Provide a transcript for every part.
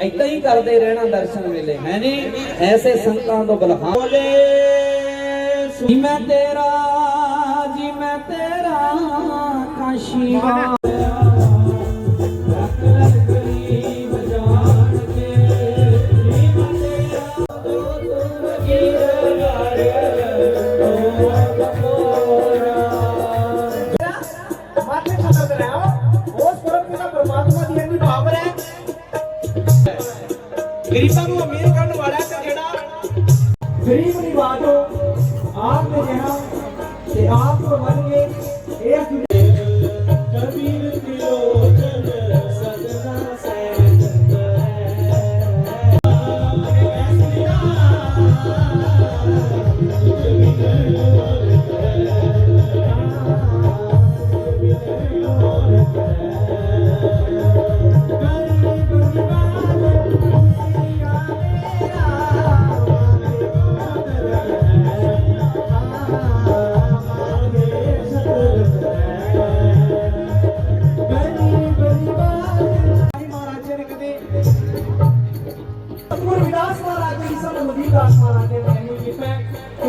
ऐसा ही करते रहना दर्शन मिले है नी ऐसे संतां तो बलहा बोले जी मैं तेरा काशी गरीबां नूं अमीर करन वाला ते जेड़ा गरीब दी बात हो आप ने जहां ते आप को मन के ए कबीर की लोचन सदना सैनत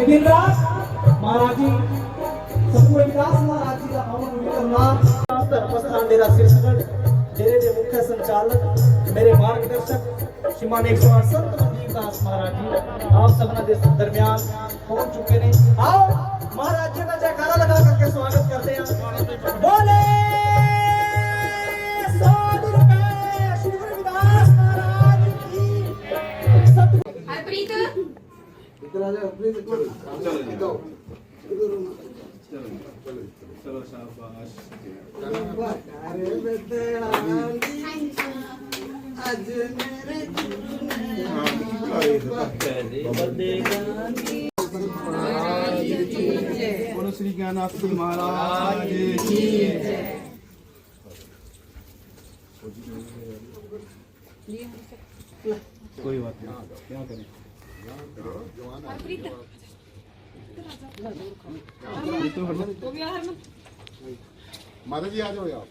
दिन रात महाराज जी सतगुरु विकास महाराज जी का पावन पवित्र नाम धर्मस्थान डेरा सिरसगढ़ डेरे के मुख्य संचालक मेरे मार्गदर्शक श्रीमान 108 संत मनदीप दास महाराज जी आप सबना के दरमियान पहुंच चुके ने आओ महाराज जी का जयकारा लगा करके स्वागत करते हैं बोले साधु रुपए श्री गुरु विकास महाराज की सतगुरु हरप्रीत चलो शाबाश बोलो श्री ज्ञानानंद महाराज की कोई बात नहीं क्या करें माता जी आ जाओ आप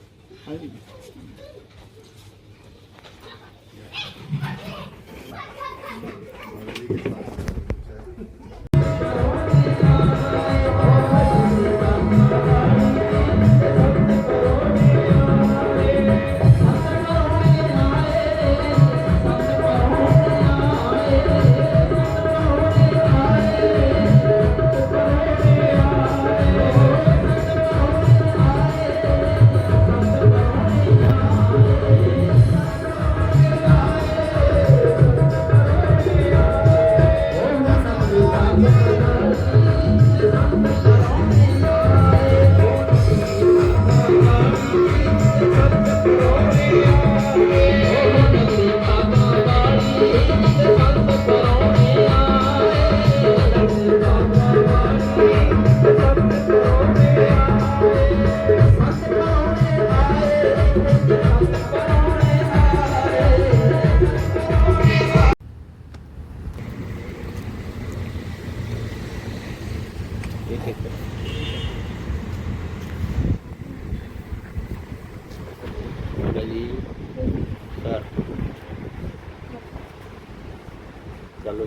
चलो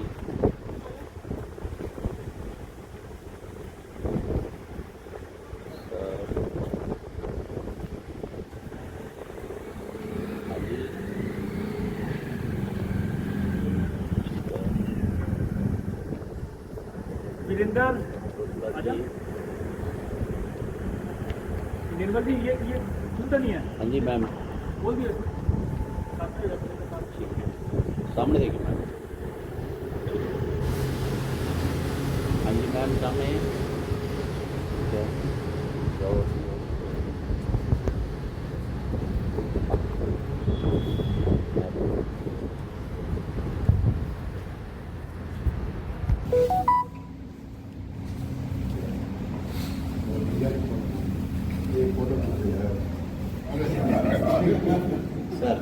वीरेंद्र निर्मल जी ये सुनता नहीं है। हाँ जी मैम बोल दिए सामने देखिए मैम। हाँ जी मैम सामने सर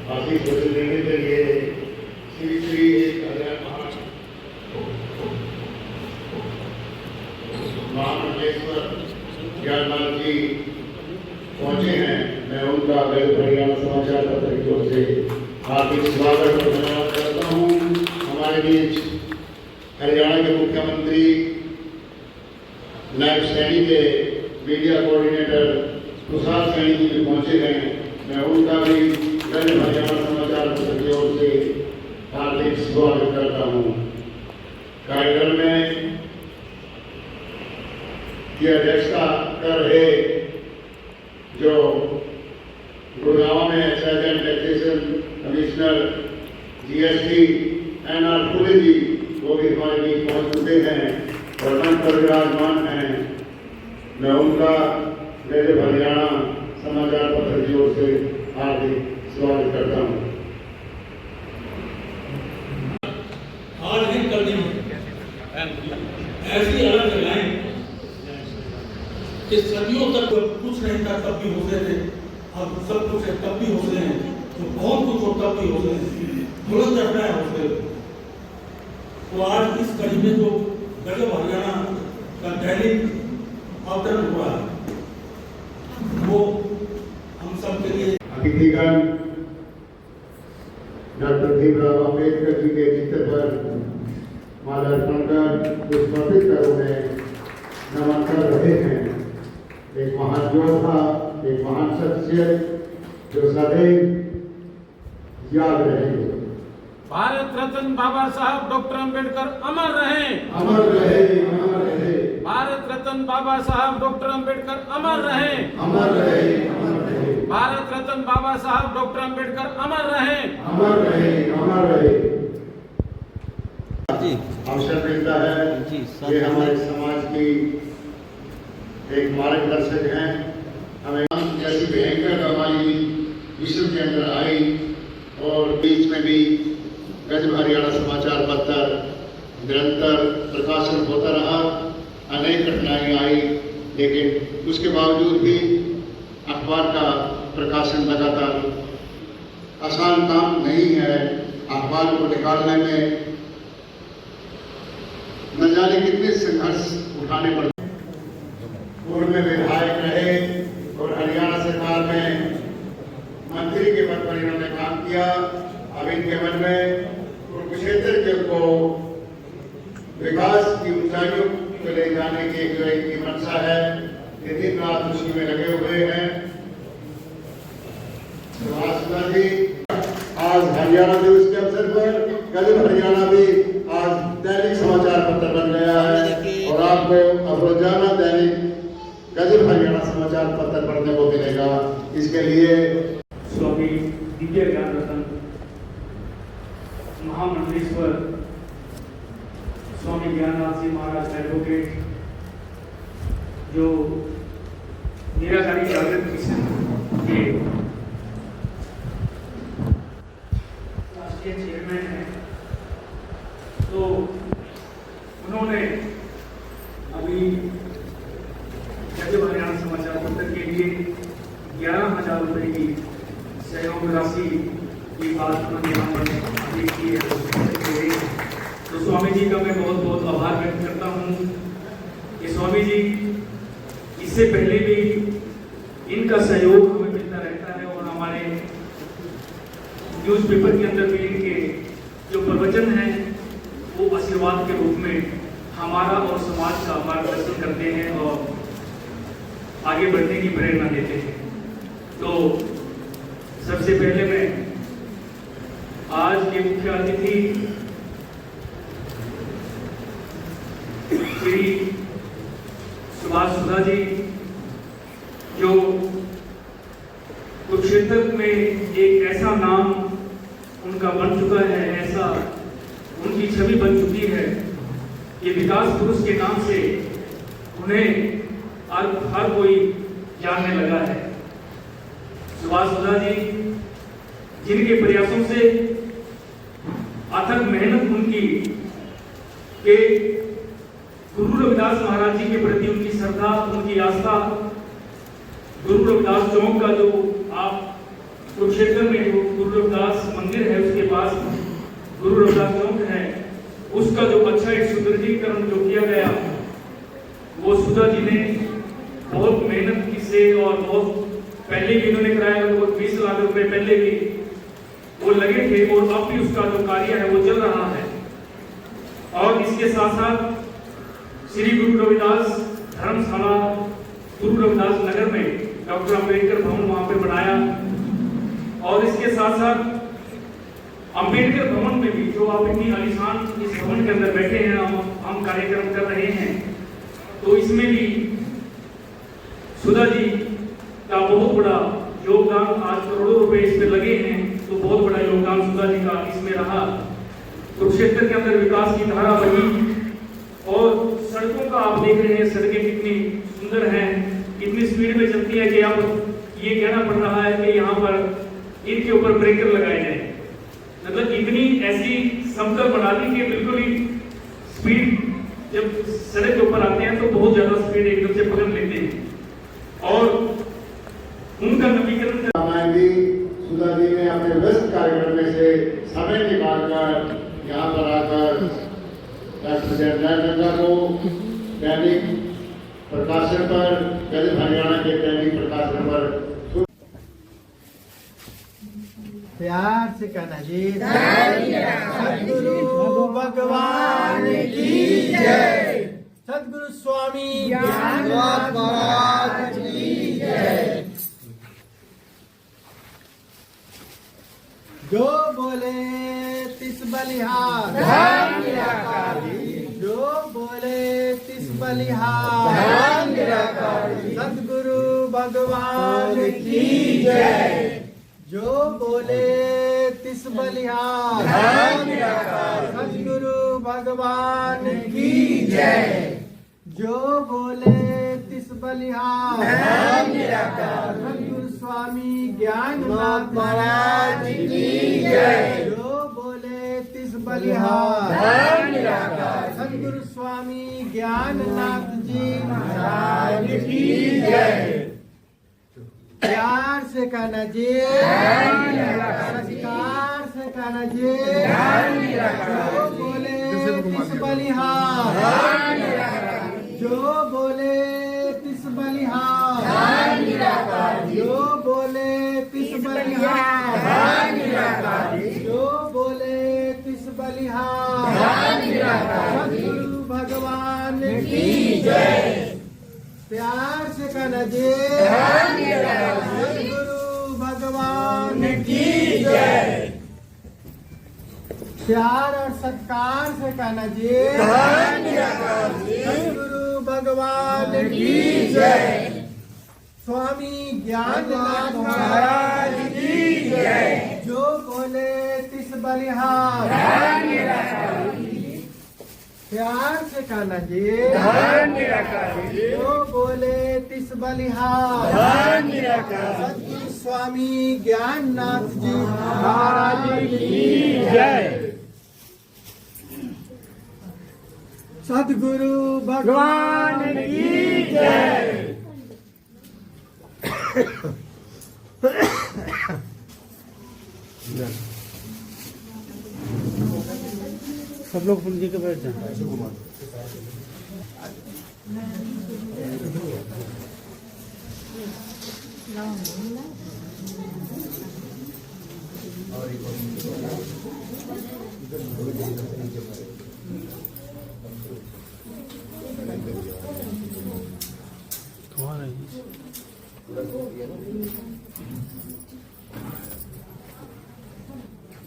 आशीष वचन देने के लिए श्री श्री महामंडलेश्वर ज्ञानलाल जी पहुंचे हैं। मैं उनका गैर हरियाणा समाचार पत्र की ओर से हार्दिक स्वागत और धन्यवाद करता हूँ। हमारे बीच हरियाणा के मुख्यमंत्री नायब सैनी के मीडिया कोऑर्डिनेटर तुषार सैनी जी भी पहुंचे हैं। मैं उनका भी गैर हरियाणा समाचार पत्र की ओर से हार्दिक स्वागत करता हूँ। कार्यक्रम में की अध्यक्षता कर रहे जो गुड़गांव में एसआईएन टैक्सेशन कमिश्नर जीएसटी एनआर फुले जी वो भी हमारे बीच पहुंच चुके हैं और मंच पर विराजमान हैं। मैं उनका मेरे हरियाणा समाचार पत्र की ओर से हार्दिक स्वागत करता हूँ। आज ही कर दी ऐसी अलग जगहें कि सदियों तक कुछ नहीं था तब भी हौसले थे, अब सब कुछ है तब भी हौसले हैं, तो बहुत कुछ हो तब भी हौसले हैं, बुलंद रखना है हौसले। तो आज इस कड़ी में जो गजब हरियाणा का दैनिक अवतरण हुआ है वो हम सब के लिए अतिथिगण डॉक्टर भीमराव अम्बेडकर जी के चित्र पर माल्यार्पण कर पुष्प अर्पित कर उन्हें नमन कर रहे हैं। एक महान योद्धा, एक महान शख्सियत जो सदैव याद रहेंगे। भारत रत्न बाबा साहब डॉक्टर अंबेडकर अमर रहे, अमर रहे, अमर रहे। भारत रत्न बाबा साहब डॉक्टर अंबेडकर अमर रहे, अमर रहे, अमर रहे। भारत रत्न बाबा साहब डॉक्टर अंबेडकर अमर रहे, अमर रहे, अमर रहे। अवसर मिलता है ये हमारे समाज की एक मार्गदर्शक हैं। हमें जैसी भयंकर बीमारी विश्व के अंदर आई और बीच में भी गजब हरियाणा समाचार पत्र निरंतर प्रकाशन होता रहा। अनेक कठिनाइयाँ आई लेकिन उसके बावजूद भी अखबार का प्रकाशन लगातार आसान काम नहीं है। अखबार को निकालने में न जाने कितने संघर्ष उठाने पड़ते। पूर्व में विधायक रहे और हरियाणा सरकार में मंत्री के पद पर इन्होंने काम किया। अब इनके मन में कुरुक्षेत्र के को विकास की ऊंचाइयों को ले जाने की जो इनकी मंशा है, ये दिन रात उसी में लगे हुए हैं। सुभाष जी आज हरियाणा दिवस के अवसर पर गजब हरियाणा भी आज दैनिक समाचार पत्र बन गया है और आपको अब रोजाना दैनिक गजब हरियाणा समाचार पत्र पढ़ने को मिलेगा। इसके लिए स्वामी दिव्य ज्ञान रतन महामंडलेश्वर स्वामी ज्ञाननाथ जी महाराज एडवोकेट जो निराकारी जागृत मिशन के राष्ट्रीय चेयरमैन हैं, तो उन्होंने अभी गजब हरियाणा समाचार पत्र के लिए 11,000 रुपए की सहयोग राशि की बात उन्होंने की है। तो स्वामी जी का मैं बहुत बहुत आभार व्यक्त करता हूँ कि स्वामी जी इससे पहले भी इनका सहयोग हमें मिलता रहता है और हमारे न्यूज़पेपर के अंदर भी इनके जो प्रवचन हैं वो आशीर्वाद के रूप में हमारा और समाज का मार्गदर्शन करते हैं और आगे बढ़ने की प्रेरणा देते हैं। तो सबसे पहले मैं आज के मुख्य अतिथि श्री सुभाष सुधा जी जो कुरुक्षेत्र में एक ऐसा नाम उनका बन चुका है, ऐसा उनकी छवि बन चुकी है कि विकास पुरुष के नाम से उन्हें हर कोई जानने लगा है। सुभाष सुधा जी जिनके प्रयासों से अथक मेहनत उनकी के गुरु रविदास महाराज जी के प्रति उनकी श्रद्धा, उनकी आस्था, गुरु रविदास चौक का जो आप कुरुक्षेत्र में जो गुरु रविदास मंदिर है उसके पास गुरु रविदास चौक है, उसका जो अच्छा एक सुदृढ़ीकरण जो किया गया, वो सुधा जी ने बहुत मेहनत की से और बहुत पहले भी इन्होंने कराया, लगभग 20 लाख रुपए पहले भी वो लगे थे और अब भी उसका जो कार्य है वो चल रहा है। और इसके साथ साथ श्री गुरु रविदास धर्मशाला गुरु रविदास नगर में डॉक्टर अंबेडकर भवन वहां पे बनाया। और इसके साथ साथ अंबेडकर भवन में भी जो आप इतनी आलिशान इस भवन के अंदर बैठे हैं, हम कार्यक्रम कर रहे हैं, तो इसमें भी सुधा जी का बहुत बड़ा योगदान, आज करोड़ों रुपए इसमें लगे हैं, तो बहुत बड़ा योगदान सुधा जी का इसमें रहा। कुरुक्षेत्र के अंदर विकास की धारा बही और सड़कों का आप देख रहे हैं, सड़कें कितनी सुंदर हैं, इतनी स्पीड में चलती है कि अब ये कहना पड़ रहा है कि यहाँ पर इनके ऊपर ब्रेकर लगाए जाए। मतलब इतनी ऐसी समतल बना दी कि बिल्कुल ही स्पीड जब सड़क के ऊपर आते हैं तो बहुत ज्यादा स्पीड एकदम से पकड़ लेते हैं। और उनका नवीकरण भी सुधा जी ने अपने व्यस्त कार्यक्रम में से समय निकालकर यहाँ पर आकर डॉक्टर जयराम को दैनिक प्रकाशन पर, हरियाणा के दैनिक प्रकाशन पर प्यार से कहना जी सदगुरु भगवान की जय, सदगुरु स्वामी ज्ञाननाथ महाराज की जय। जो बोले तिस बलिहार, जो बोले तिस बलिहार, सदगुरु भगवान की जय। जो बोले तिस बलिहार, सदगुरु भगवान की जय। जो बोले तिस बलिहार, सदगुरु स्वामी ज्ञाननाथ महाराज की जय। जो बोले तिस बलिहार, सदगुरु स्वामी ज्ञाननाथ जी महाराज की जय। प्यार से कहना जी, सत्कार से कहना जी। जो बोले तिस बलिहार, जो बोले तिस बलिहार, जो बोले तिस बलिहार, जो बोले तिस बलिहार, सदगुरु भगवान की जय। प्यार से कहना जी, सदगुरु भगवान की जय। प्यार और सत्कार से कहना जी, सदगुरु भगवान की जय। स्वामी ज्ञाननाथ महाराज की जय। जो बोले तिस बलिहार, प्यार से कहना जी, जो बोले तिस बलिहार, सदगुरु स्वामी ज्ञाननाथ जी महाराज की जय। सदगुरु भगवान की जय। सब लोग पुल जी के बैठ जाए।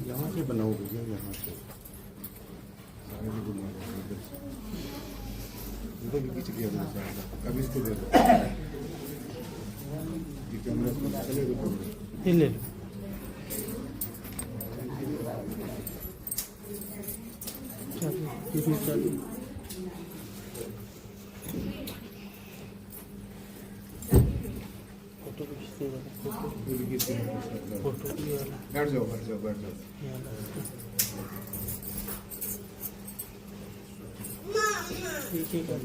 यहाँ से बनाओ भैया, यहाँ से इधर भी किसी की अब इसको दे दो, ये कैमरा में चलेगा तो ले लो। बैठ जाओ बैठ जाओ बैठ जाओ। ठीक है।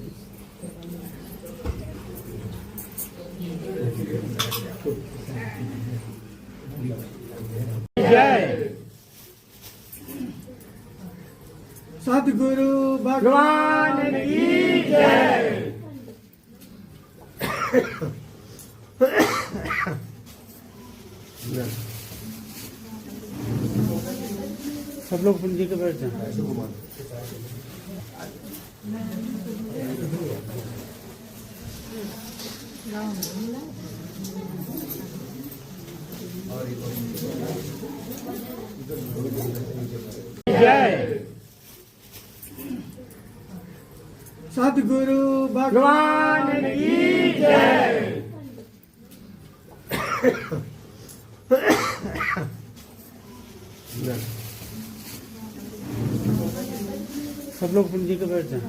जय सद्गुरु भगवान की जय। सब लोग पूंजी के बैठ जाए। जय सद्गुरु भगवान की जय। सब लोग पूंजी के बैठ जाए।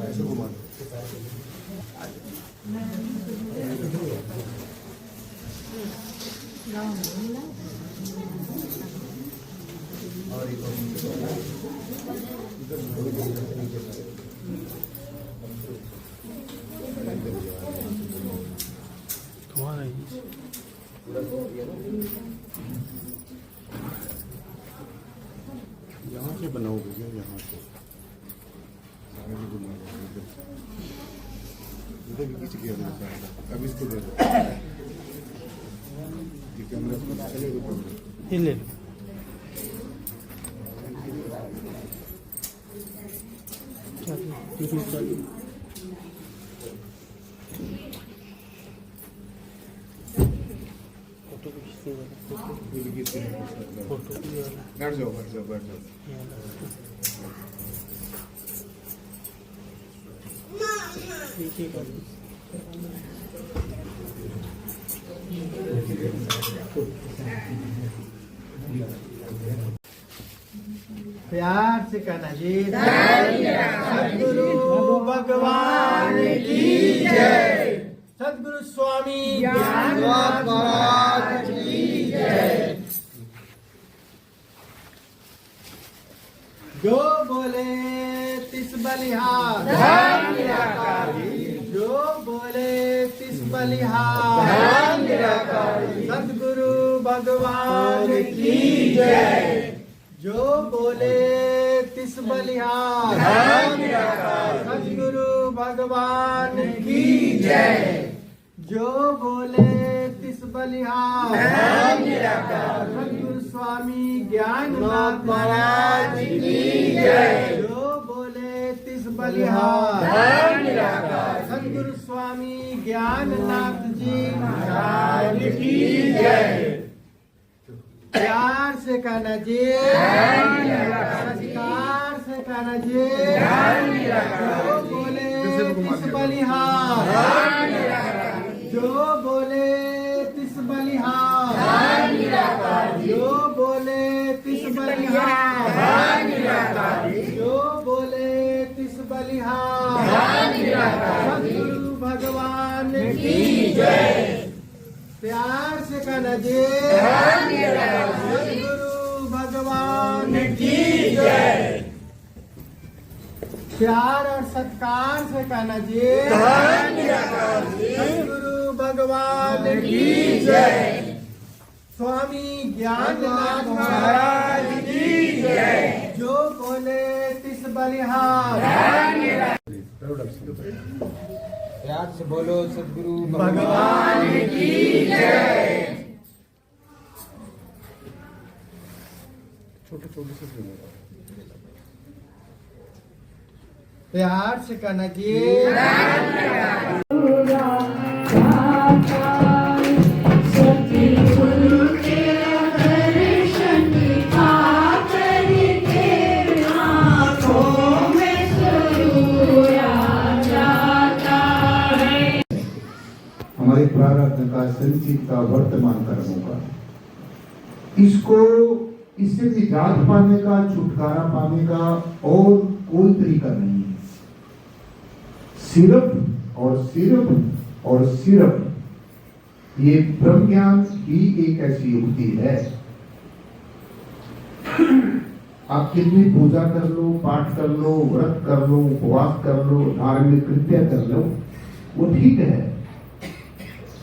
यहाँ से बनाओ भैया, यहाँ से इधर भी खींच के अब इसको दे दो। ये कैमरा से चलेगा तो ये ले लो। फोटो भी खींचते हैं। ये भी खींच के फोटो भी वाला। बैठ जाओ, बैठ जाओ, बैठ जाओ। ठीक है। प्यार से कहना जी सद्गुरु भगवान की जय। सद्गुरु स्वामी ज्ञाननाथ महाराज की जय। जो बोले तिस बलिहार, जो बोले तिस बलिहार। सद्गुरु भगवान की जय। जो बोले तिस बलिहार, सद्गुरु भगवान की जय। जो बोले तिस बलिहार, सद्गुरु स्वामी ज्ञाननाथ महाराज की जय। जो बोले तिस बलिहार, सद्गुरु स्वामी ज्ञाननाथ जी महाराज की जय। प्यार से कहना जी, सत्कार से कहना जी। जो बोले तिस बलिहार, जो बोले तिस बलिहार। जो बोले तिस बलिहार, जो बोले तिस बलिहार। सद्गुरु भगवान की जय। प्यार से कहना जी, सद्गुरु भगवान की जय। प्यार और सत्कार से कहना जी, सद्गुरु भगवान की जय। स्वामी ज्ञाननाथ महाराज की जय। जो बोले तिस बलिहार। प्यार से बोलो सद्गुरु भगवान की जय। छोटे छोटे से प्यार से कहना जी, हमारे प्रारब्ध का, संचित का, वर्तमान कर्मों का, इसको इससे निजात पाने का, छुटकारा पाने का और कोई तरीका नहीं है। सिर्फ और सिर्फ और सिर्फ ये ब्रह्म ज्ञान ही एक ऐसी युक्ति है। आप कितनी पूजा कर लो, पाठ कर लो, व्रत कर लो, उपवास कर लो, धार्मिक कृत्य कर लो, वो ठीक है,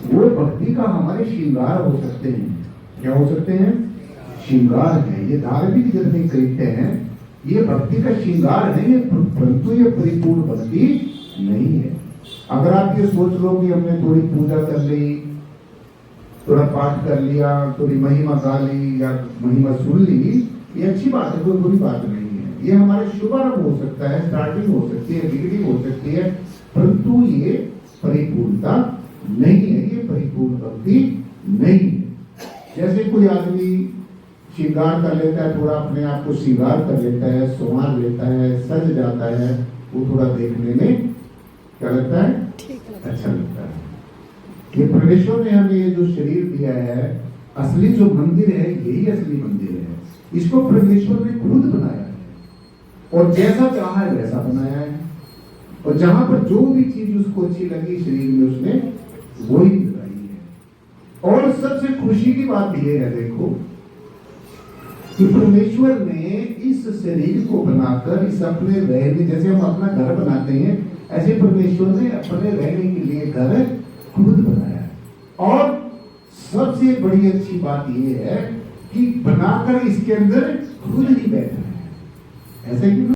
वो भक्ति का हमारे श्रृंगार हो सकते हैं, क्या हो सकते हैं? श्रृंगार है। ये धार्मिक जितने कृत्य हैं ये भक्ति का श्रृंगार है, ये परंतु ये परिपूर्ण भक्ति नहीं है। अगर आप ये सोच लो कि हमने थोड़ी पूजा कर ली, थोड़ा पाठ कर लिया, थोड़ी महिमा गा ली या महिमा सुन ली, ये अच्छी बात है, कोई बुरी बात नहीं है। ये हमारा शुभारंभ हो सकता है, स्टार्टिंग हो सकती है, बिगिनिंग हो सकती है, परंतु ये परिपूर्णता नहीं है, ये परिपूर्ण भक्ति नहीं है। जैसे कोई आदमी श्रृंगार कर लेता है, थोड़ा अपने आप को श्रृंगार कर लेता है, संवार लेता है, सज जाता है, वो थोड़ा देखने में क्या लगता है? अच्छा लगता है। ये परमेश्वर ने हमें ये जो शरीर दिया है, असली जो मंदिर है यही असली मंदिर है। इसको परमेश्वर ने खुद बनाया है और जैसा चाहा है वैसा बनाया है, और जहां पर जो भी चीज उसको अच्छी लगी शरीर में उसने वही लगाई है। और सबसे खुशी की बात ये है, देखो कि परमेश्वर ने इस शरीर को बनाकर इस अपने रहने, जैसे हम अपना घर बनाते हैं ऐसे परमेश्वर ने अपने रहने के लिए घर खुद बनाया है। और सबसे बड़ी अच्छी बात यह है कि बनाकर इसके अंदर खुद ही बैठा है। ऐसे क्यों?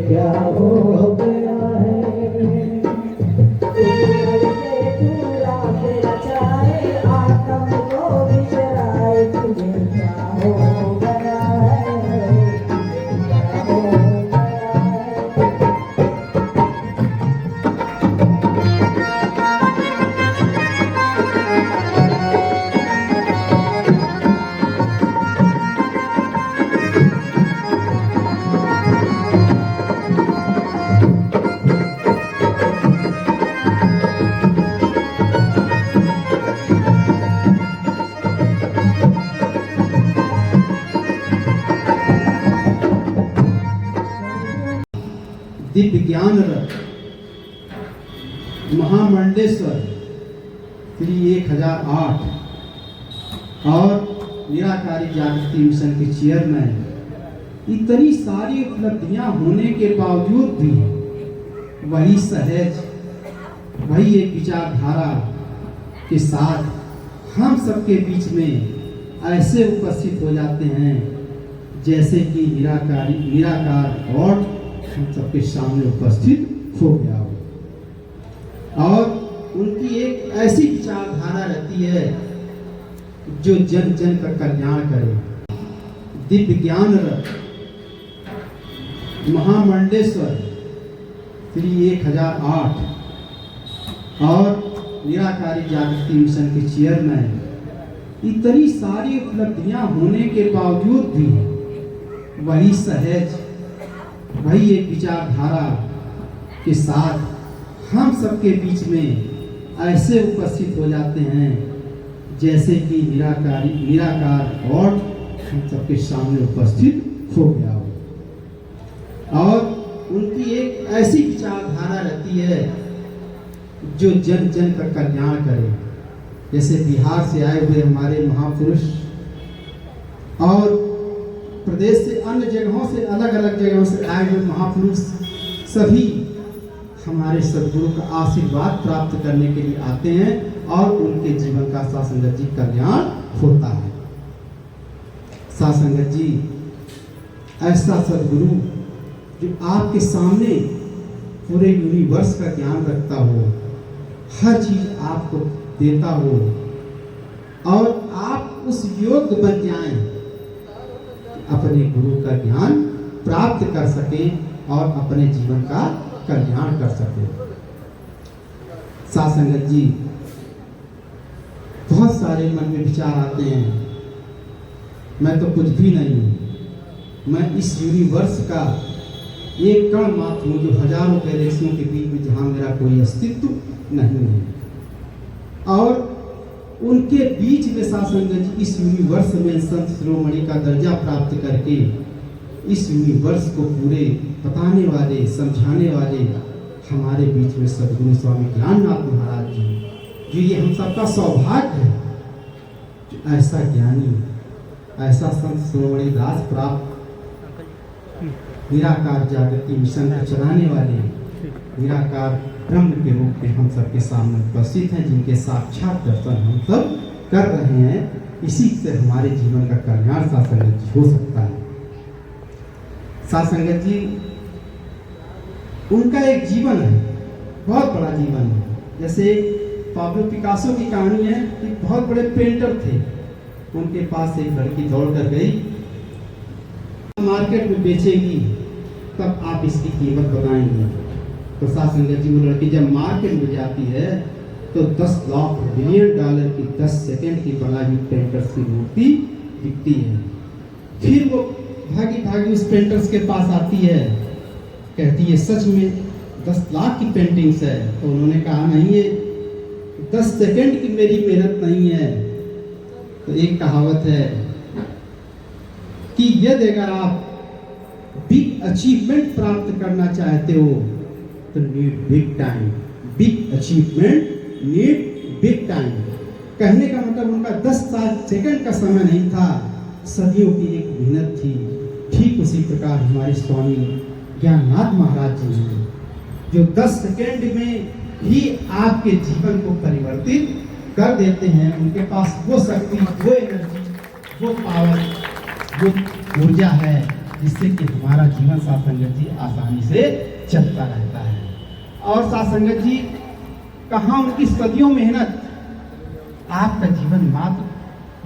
क्या हो गया है दिव्य ज्ञान रथ महामंडलेश्वर श्री 1008 और निराकारी जागृति मिशन के चेयरमैन, इतनी सारी उपलब्धियां होने के बावजूद भी वही सहज, वही एक विचारधारा के साथ हम सबके बीच में ऐसे उपस्थित हो जाते हैं जैसे कि निराकार और हम सबके सामने उपस्थित हो गया हो। और उनकी एक ऐसी विचारधारा रहती है जो जन जन का कल्याण करे। दिव्य ज्ञान रथ महामंडलेश्वर श्री 1008 और निराकारी जागृति मिशन के चेयरमैन, इतनी सारी उपलब्धियां होने के बावजूद भी वही सहज, वही एक विचारधारा के साथ हम सबके बीच में ऐसे उपस्थित हो जाते हैं जैसे कि निराकार और हम सबके सामने उपस्थित हो गया हो। और उनकी एक ऐसी विचारधारा रहती है जो जन जन का कल्याण करे। जैसे बिहार से आए हुए हमारे महापुरुष और प्रदेश से अन्य जगहों से, अलग अलग जगहों से आए हुए महापुरुष सभी हमारे सद्गुरु का आशीर्वाद प्राप्त करने के लिए आते हैं और उनके जीवन का साथ संगत जी कल्याण होता है। साथ संगत जी, ऐसा सद्गुरु जो आपके सामने पूरे यूनिवर्स का ज्ञान रखता हो, हर चीज आपको देता हो और आप उस योग्य बन जाएं अपने गुरु का ज्ञान प्राप्त कर सकें और अपने जीवन का कल्याण कर सकें। साथ संगत जी, बहुत सारे मन में विचार आते हैं, मैं तो कुछ भी नहीं हूं, मैं इस यूनिवर्स का एक कण मात्र हूं जो हजारों गैलेक्सियों के बीच में जहां मेरा कोई अस्तित्व नहीं है। और उनके बीच में साथ संगत जी इस यूनिवर्स में संत शिरोमणि का दर्जा प्राप्त करके इस यूनिवर्स को पूरे बताने वाले, समझाने वाले हमारे बीच में सद्गुरु स्वामी ज्ञाननाथ महाराज जी, जो ये हम सबका सौभाग्य है, जो ऐसा ज्ञानी, ऐसा संत शिरोमणि दास प्राप्त निराकार जागृति मिशन को चलाने वाले निराकार ब्रह्म के रूप में हम सबके सामने उपस्थित हैं, जिनके साक्षात दर्शन हम सब कर रहे हैं। इसी से हमारे जीवन का कल्याण साथ संगत जी हो सकता है। साथ संगत जी, उनका एक जीवन है, बहुत बड़ा जीवन है। जैसे पाब्लो पिकासो की कहानी है कि बहुत बड़े पेंटर थे, उनके पास एक लड़की दौड़ कर गई, मार्केट में बेचेगी तब आप इसकी कीमत बताएंगे। तो साथ संगत जी, वो लड़की जब मार्केट में जाती है तो 10 लाख बिलियन डॉलर की 10 सेकंड की बनाई हुई पेंटर्स की मूर्ति दिखती है। फिर वो भागी भागी उस पेंटर्स के पास आती है, कहती है सच में 10 लाख की पेंटिंग्स है। तो उन्होंने कहा नहीं, ये 10 सेकंड की मेरी मेहनत नहीं है। तो एक कहावत है कि यदि अगर आप बिग अचीवमेंट प्राप्त करना चाहते हो तो need big time, big achievement need big time. कहने का मतलब उनका 10 सेकंड का समय नहीं था, सदियों की एक मेहनत थी। ठीक उसी प्रकार हमारे स्वामी ज्ञाननाथ महाराज जी हैं, जो 10 सेकंड में ही आपके जीवन को परिवर्तित कर देते हैं। उनके पास वो शक्ति, वो एनर्जी, वो पावर, वो ऊर्जा है जिससे कि हमारा जीवन साथ संगत जी आसानी से चलता रहता है। और साथ संगत जी कहाँ उनकी सदियों मेहनत, आपका जीवन मात्र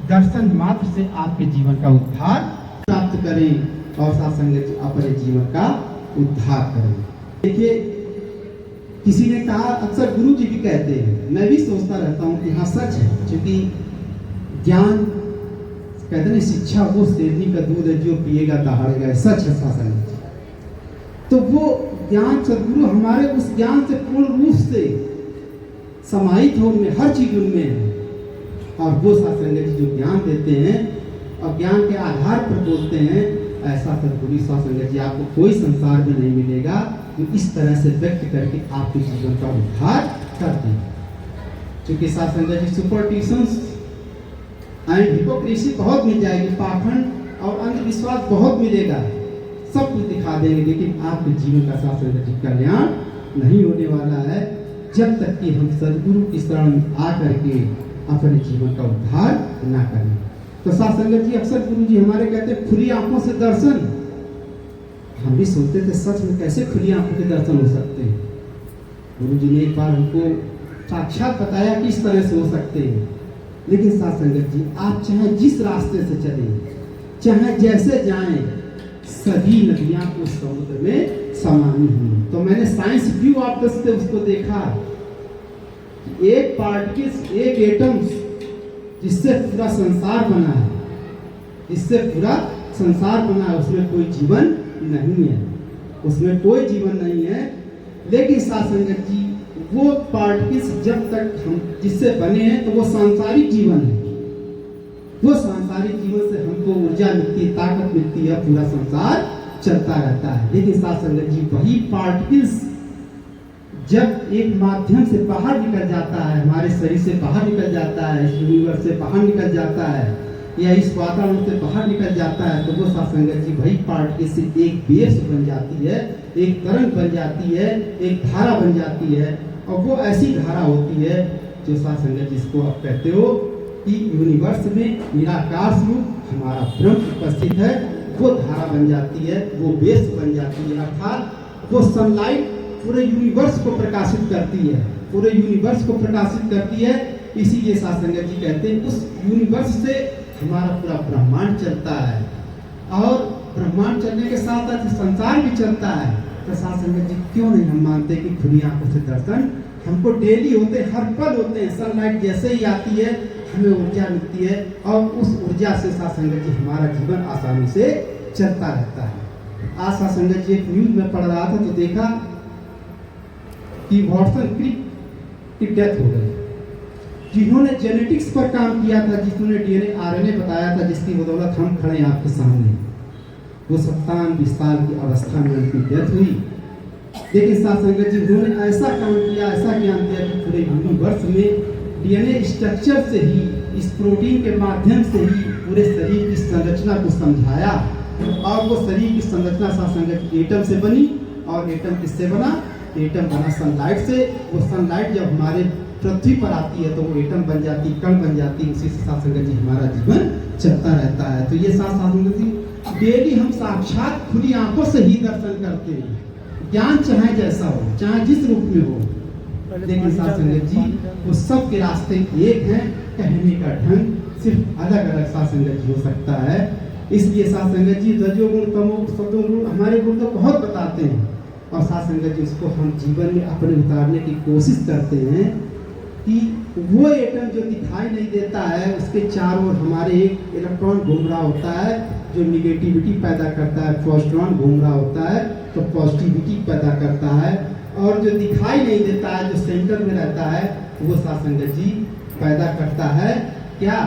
दर्शन मात्र से आपके जीवन का उद्धार प्राप्त करें और साथ संगत जी अपने जीवन का उद्धार करें। देखिए, किसी ने कहा, अक्सर गुरु जी भी कहते हैं, मैं भी सोचता रहता हूँ कि हाँ सच है, क्योंकि ज्ञान कहते हैं शिक्षा वो शेरनी का दूध है जो पिएगा दहाड़ेगा, सच है साथ संगत जी। तो वो ज्ञान सदगुरु हमारे उस ज्ञान से पूर्ण रूप से समाहित हो, उनमें हर चीज उनमें है। और वो साथ संगत जी जो ज्ञान देते हैं और ज्ञान के आधार पर बोलते हैं, ऐसा सदगुरु साथ संगत जी आपको कोई संसार में नहीं मिलेगा जो इस तरह से व्यक्त करके आपके जीवन का उद्धार कर दे। क्योंकि साथ संगत जी सुपरस्टिशंस एंड हिपोक्रेसी बहुत मिल जाएगी, पाखंड और अंधविश्वास बहुत मिलेगा, सब कुछ दिखा देंगे, लेकिन आपके जीवन का साथ संगत जी कल्याण नहीं होने वाला है जब तक कि हम सदगुरु की शरण में आकर के अपने जीवन का उद्धार ना करें। तो साथ संगत जी अक्सर गुरु जी हमारे कहते हैं खुली आंखों से दर्शन। हम भी सोचते थे सच में कैसे खुली आंखों के दर्शन हो सकते हैं। गुरु जी ने एक बार हमको साक्षात बताया कि इस तरह से हो सकते हैं। लेकिन साथ संगत जी आप चाहे जिस रास्ते से चलें, चाहे जैसे जाएं, सभी नदियां उस समुद्र में समानी हुई। तो मैंने साइंस व्यू ऑफ से उसको देखा, एक पार्टिकल्स, एक एटम्स जिससे पूरा संसार बना है, इससे पूरा संसार बना है, उसमें कोई जीवन नहीं है, उसमें कोई जीवन नहीं है। लेकिन साथ संगत जी वो पार्टिकल्स जब तक हम जिससे बने हैं तो वो सांसारिक जीवन है, वो सांसारिक जीवन से हमको ऊर्जा मिलती है, ताकत मिलती है, पूरा संसार चलता रहता है। लेकिन साथ संगत जी वही पार्टिकल्स जब एक माध्यम से बाहर निकल जाता है, हमारे शरीर से बाहर निकल जाता है, इस यूनिवर्स से बाहर निकल जाता है या इस वातावरण से बाहर निकल जाता है, तो वो साथ संगत जी वही पार्टिकल से एक वेव्स बन जाती है, एक तरंग बन जाती है, एक धारा बन जाती है। और वो ऐसी धारा होती है जो साथ संगत जिसको आप कहते हो कि यूनिवर्स में निराकार स्वरूप हमारा ब्रह्म उपस्थित है, वो धारा बन जाती है, वो वेव्स बन जाती है। अर्थात वो सनलाइट पूरे यूनिवर्स को प्रकाशित करती है, पूरे यूनिवर्स को प्रकाशित करती है। इसीलिए साथ संगत जी कहते हैं उस यूनिवर्स से हमारा पूरा ब्रह्मांड चलता है, और ब्रह्मांड चलने के साथ साथ संसार भी चलता है। तो साथ संगत जी क्यों नहीं हम मानते कि खुली आंखों से दर्शन हमको डेली होते, हर पल होते हैं। सनलाइट जैसे ही आती है हमें ऊर्जा मिलती है, और उस ऊर्जा से साथ संगत जी हमारा जीवन आसानी से चलता रहता है। आज साथ संगत जी एक न्यूज में पढ़ रहा था तो देखा कि वॉटसन क्रिक की डेथ हो गई, जिन्होंने जेनेटिक्स पर काम किया था, जिन्होंने डीएनए आरएनए बताया था, जिसकी बदौलत हम खड़े हैं आपके सामने। वो 97 साल की अवस्था में उनकी डेथ हुई। लेकिन साथ संगत जी उन्होंने ऐसा काम किया, ऐसा ज्ञान दिया कि पूरे यूनिवर्स में डीएनए स्ट्रक्चर से ही, इस प्रोटीन के माध्यम से ही पूरे शरीर की संरचना को समझाया। और वो शरीर की संरचना साथ संगत एटम से बनी, और एटम किससे बना? एटम बना सनलाइट से। वो सनलाइट जब हमारे पृथ्वी पर आती है तो वो एटम बन जाती, कण बन जाती, उसी से साथ संगत जी हमारा जीवन चलता रहता है। तो ये साथ संगत जी डेली हम साक्षात खुली आंखों से ही दर्शन करते हैं, ज्ञान चाहे जैसा हो, चाहे जिस रूप में हो। लेकिन साथ संगत जी वो सब के रास्ते एक हैं, कहने का ढंग सिर्फ अलग अलग साथ संगत जी हो सकता है। इसलिए साथ संगत जी रजोगुण, तमोगुण, सत्वगुण हमारे गुण तो बहुत बताते हैं, और साथ संगत जी उसको हम जीवन में अपने उतारने की कोशिश करते हैं कि वो एटम जो दिखाई नहीं देता है उसके चारों ओर हमारे एक इलेक्ट्रॉन घूम रहा होता है जो निगेटिविटी पैदा करता है, पॉजिट्रॉन घूम रहा होता है तो पॉजिटिविटी पैदा करता है, और जो दिखाई नहीं देता है, जो सेंटर में रहता है, वो साथ संगत जी पैदा करता है क्या?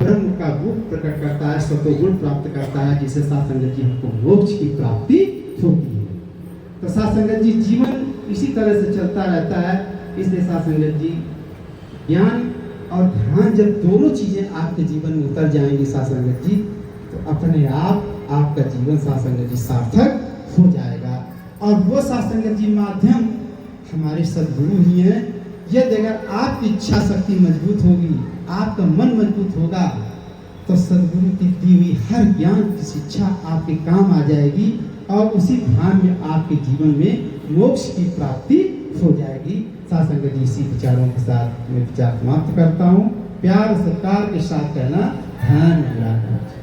ब्रह्म का रूप प्रकट करता है, सत्वगुण प्राप्त करता है, जिससे साथ संगत जी हमको मोक्ष की प्राप्ति होती है। तो साथ संगत जी जीवन इसी तरह से चलता रहता है। इसलिए साथ संगत जी ज्ञान और ध्यान जब दोनों चीजें आपके जीवन में उतर जाएंगी साथ संगत जी, तो अपने आप आपका जीवन साथ संगत जी सार्थक हो जाएगा। और वो साथ संगत जी माध्यम हमारे सद्गुरु ही हैं। यदि अगर आपकी इच्छा शक्ति मजबूत होगी, आपका मन मजबूत होगा, तो सदगुरु की दी हुई हर ज्ञान की शिक्षा आपके काम आ जाएगी और उसी ध्यान में आपके जीवन में मोक्ष की प्राप्ति हो जाएगी। सासंग जी इसी विचारों के साथ मैं विचार समाप्त करता हूँ। प्यार सत्कार के साथ कहना, धन्यवाद।